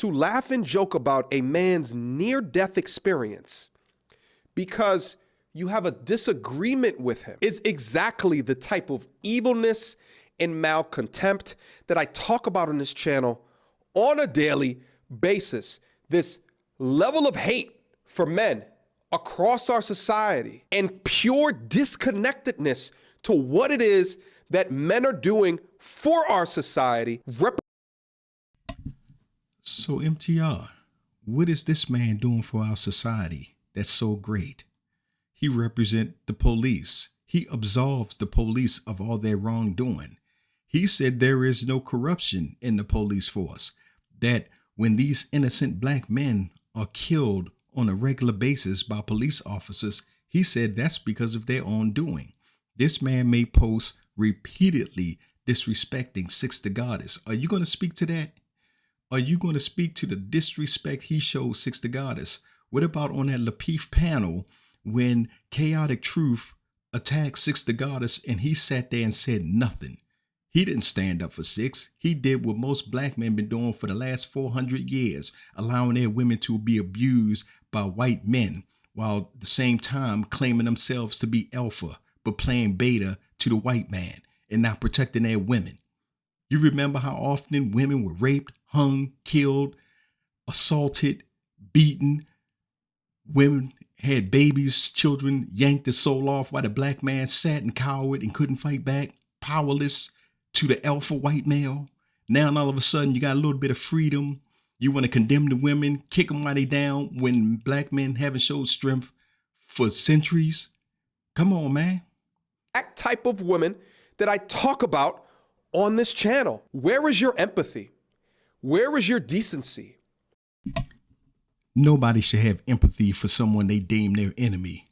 to laugh and joke about a man's near-death experience because you have a disagreement with him is exactly the type of evilness and malcontempt that I talk about on this channel on a daily basis. This level of hate for men across our society and pure disconnectedness to what it is that men are doing for our society. So MTR, what is this man doing for our society that's so great? He represents the police. He absolves the police of all their wrongdoing. He said there is no corruption in the police force, that when these innocent black men are killed on a regular basis by police officers, he said that's because of their own doing. This man made posts repeatedly disrespecting Sister Goddess. Are you going to speak to that? Are you going to speak to the disrespect he showed Sister Goddess? What about on that Lapeef panel when Chaotic Truth attacked Sister Goddess and he sat there and said nothing? He didn't stand up for Six. He did what most black men been doing for the last 400 years, allowing their women to be abused by white men, while at the same time claiming themselves to be alpha, but playing beta to the white man and not protecting their women. You remember how often women were raped, hung, killed, assaulted, beaten. Women had babies, children, yanked the soul off while the black man sat and cowered and couldn't fight back, powerless to the alpha white male. Now all of a sudden you got a little bit of freedom. You want to condemn the women, kick them while they down when black men haven't showed strength for centuries. Come on, man. That type of woman that I talk about on this channel. Where is your empathy? Where is your decency? Nobody should have empathy for someone they deem their enemy.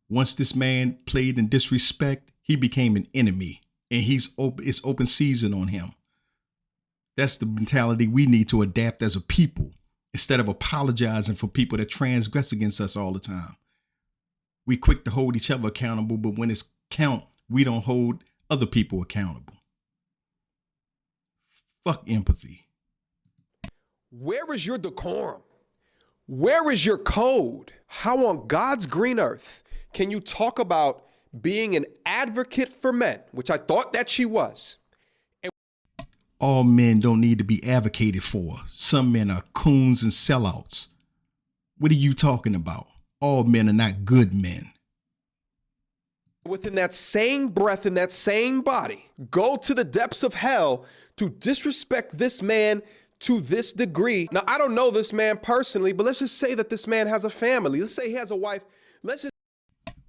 Once this man played in disrespect, he became an enemy, and it's open season on him. That's the mentality we need to adapt as a people, instead of apologizing for people that transgress against us all the time. We quick to hold each other accountable, but when it's count, we don't hold other people accountable. Fuck empathy. Where is your decorum? Where is your code? How on God's green earth can you talk about being an advocate for men, which I thought that she was? All men don't need to be advocated for. Some men are coons and sellouts. What are you talking about? All men are not good men. Within that same breath, in that same body, go to the depths of hell to disrespect this man to this degree. Now, I don't know this man personally, but let's just say that this man has a family. Let's say he has a wife.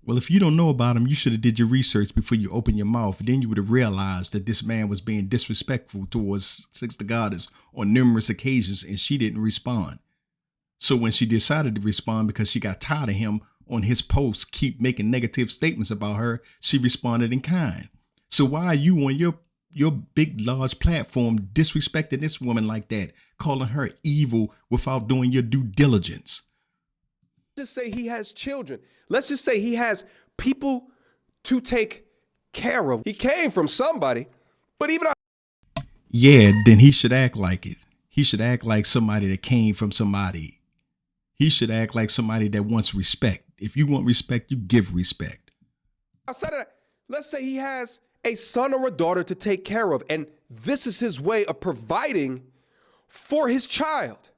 Well, if you don't know about him, you should have did your research before you open your mouth. Then you would have realized that this man was being disrespectful towards Sister Goddess on numerous occasions, and she didn't respond. So when she decided to respond because she got tired of him on his posts, keep making negative statements about her, she responded in kind. So why are you on your big, large platform disrespecting this woman like that, calling her evil without doing your due diligence? Just say he has children. Let's just say he has people to take care of. He came from somebody, but even yeah, then he should act like it. He should act like somebody that came from somebody. He should act like somebody that wants respect. If you want respect, you give respect. Outside of that, let's say he has a son or a daughter to take care of, and this is his way of providing for his child.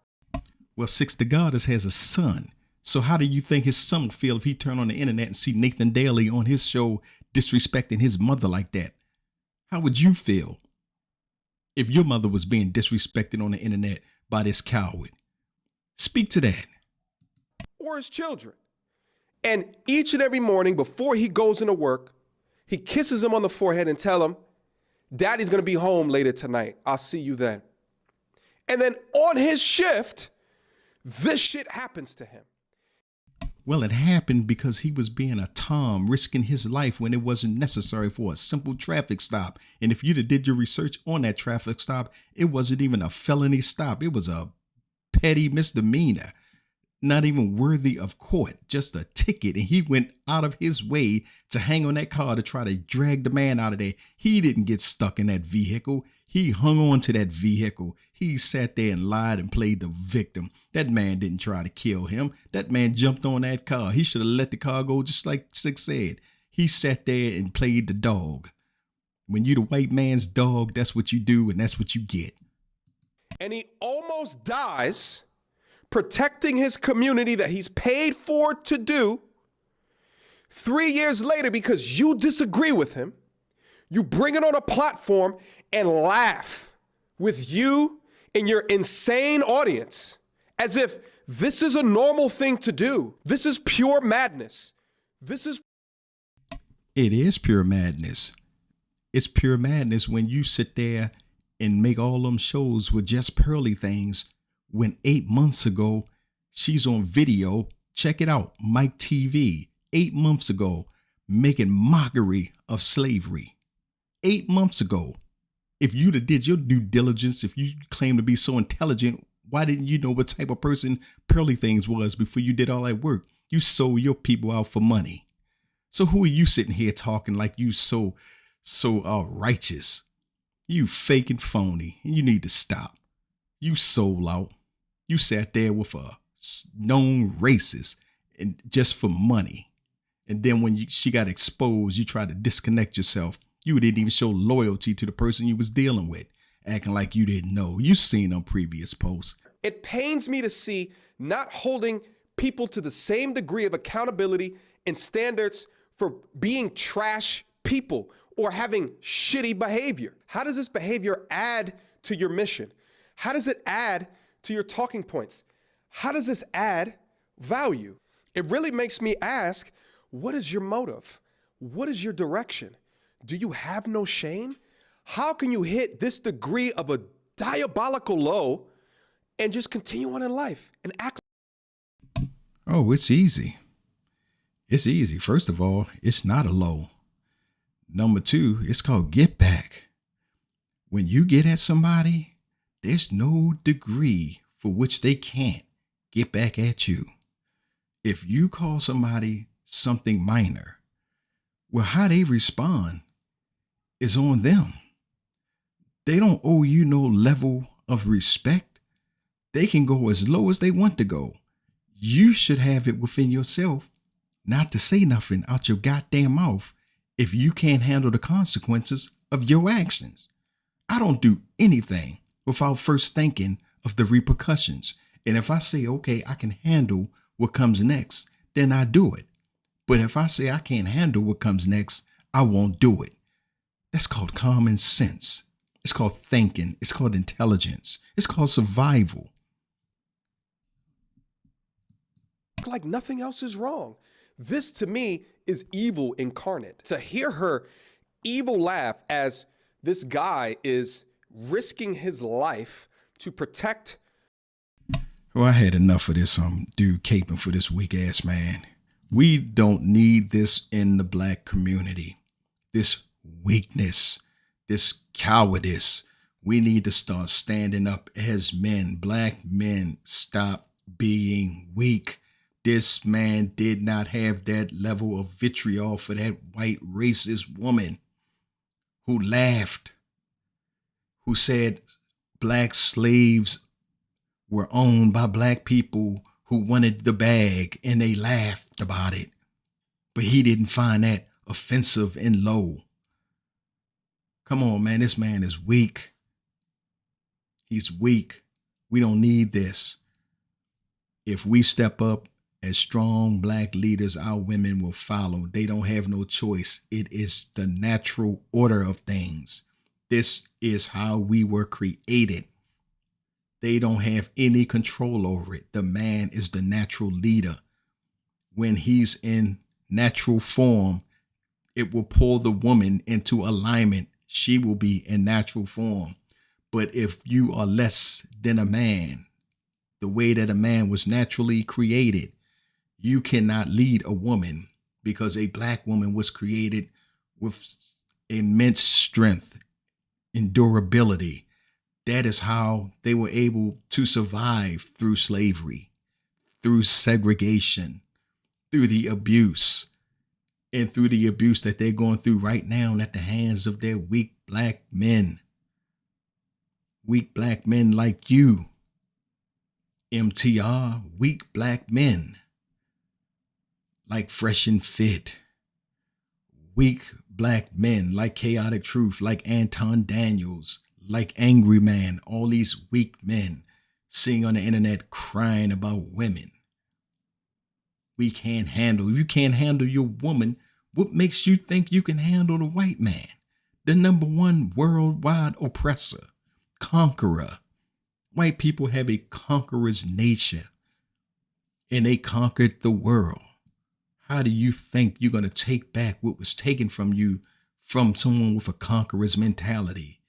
Well, Sister Goddess has a son. So how do you think his son will feel if he turned on the internet and see Nathan Daly on his show disrespecting his mother like that? How would you feel if your mother was being disrespected on the internet by this coward? Speak to that. Or his children. And each and every morning before he goes into work, he kisses him on the forehead and tell him, Daddy's going to be home later tonight. I'll see you then. And then on his shift, this shit happens to him. Well, it happened because he was being a Tom, risking his life when it wasn't necessary for a simple traffic stop. And if you'd have did your research on that traffic stop, it wasn't even a felony stop. It was a petty misdemeanor, not even worthy of court, just a ticket. And he went out of his way to hang on that car to try to drag the man out of there. He didn't get stuck in that vehicle. He hung on to that vehicle. He sat there and lied and played the victim. That man didn't try to kill him. That man jumped on that car. He should have let the car go, just like Six said. He sat there and played the dog. When you the white man's dog, that's what you do and that's what you get. And he almost dies protecting his community that he's paid for to do. 3 years later, because you disagree with him, you bring it on a platform and laugh with you and your insane audience as if this is a normal thing to do. This is pure madness. It is pure madness. It's pure madness when you sit there and make all them shows with just pearly things when 8 months ago she's on video. Check it out, Mike TV. 8 months ago, making mockery of slavery. 8 months ago. If you'd have did your due diligence, if you claim to be so intelligent, why didn't you know what type of person Pearly Things was before you did all that work? You sold your people out for money. So who are you sitting here talking like you so righteous? You fake and phony, and you need to stop. You sold out. You sat there with a known racist and just for money. And then when she got exposed, you tried to disconnect yourself. You didn't even show loyalty to the person you was dealing with, acting like you didn't know. You seen on previous posts. It pains me to see not holding people to the same degree of accountability and standards for being trash people or having shitty behavior. How does this behavior add to your mission? How does it add to your talking points? How does this add value? It really makes me ask, what is your motive? What is your direction? Do you have no shame? How can you hit this degree of a diabolical low and just continue on in life and act? Oh, it's easy. It's easy. First of all, it's not a low. Number two, it's called get back. When you get at somebody, there's no degree for which they can't get back at you. If you call somebody something minor, well, how they respond is on them. They don't owe you no level of respect. They can go as low as they want to go. You should have it within yourself not to say nothing out your goddamn mouth if you can't handle the consequences of your actions. I don't do anything without first thinking of the repercussions. And if I say, okay, I can handle what comes next, then I do it. But if I say I can't handle what comes next, I won't do it. That's called common sense. It's called thinking. It's called intelligence. It's called survival. Like nothing else is wrong. This to me is evil incarnate. To hear her evil laugh as this guy is risking his life to protect. Well, I had enough of this dude caping for this weak ass man. We don't need this in the black community. This weakness, this cowardice. We need to start standing up as men. Black men, stop being weak. This man did not have that level of vitriol for that white racist woman who laughed, who said black slaves were owned by black people who wanted the bag, and they laughed about it. But he didn't find that offensive and low. Come on, man. This man is weak. He's weak. We don't need this. If we step up as strong black leaders, our women will follow. They don't have no choice. It is the natural order of things. This is how we were created. They don't have any control over it. The man is the natural leader. When he's in natural form, it will pull the woman into alignment. She will be in natural form. But if you are less than a man, the way that a man was naturally created, you cannot lead a woman, because a black woman was created with immense strength and durability. That is how they were able to survive through slavery, through segregation, through the abuse, and through the abuse that they're going through right now at the hands of their weak black men. Weak black men like you. MTR, weak black men. Like Fresh and Fit. Weak black men like Chaotic Truth, like Anton Daniels, like Angry Man. All these weak men sitting on the internet crying about women. You can't handle your woman. What makes you think you can handle the white man? The number one worldwide oppressor, conqueror. White people have a conqueror's nature, and they conquered the world. How do you think you're going to take back what was taken from you from someone with a conqueror's mentality?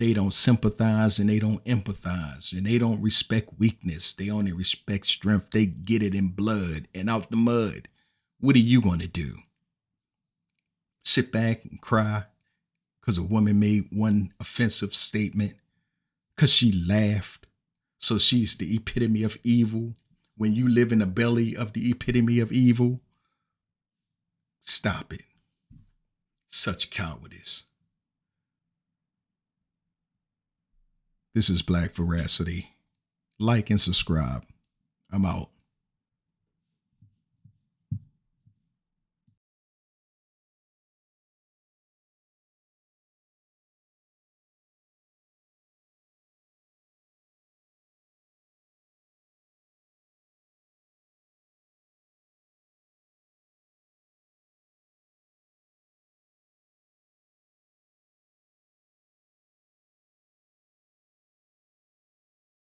They don't sympathize and they don't empathize and they don't respect weakness. They only respect strength. They get it in blood and out the mud. What are you going to do? Sit back and cry because a woman made one offensive statement, because she laughed. So she's the epitome of evil. When you live in the belly of the epitome of evil, stop it. Such cowardice. This is Black Veracity. Like and subscribe. I'm out.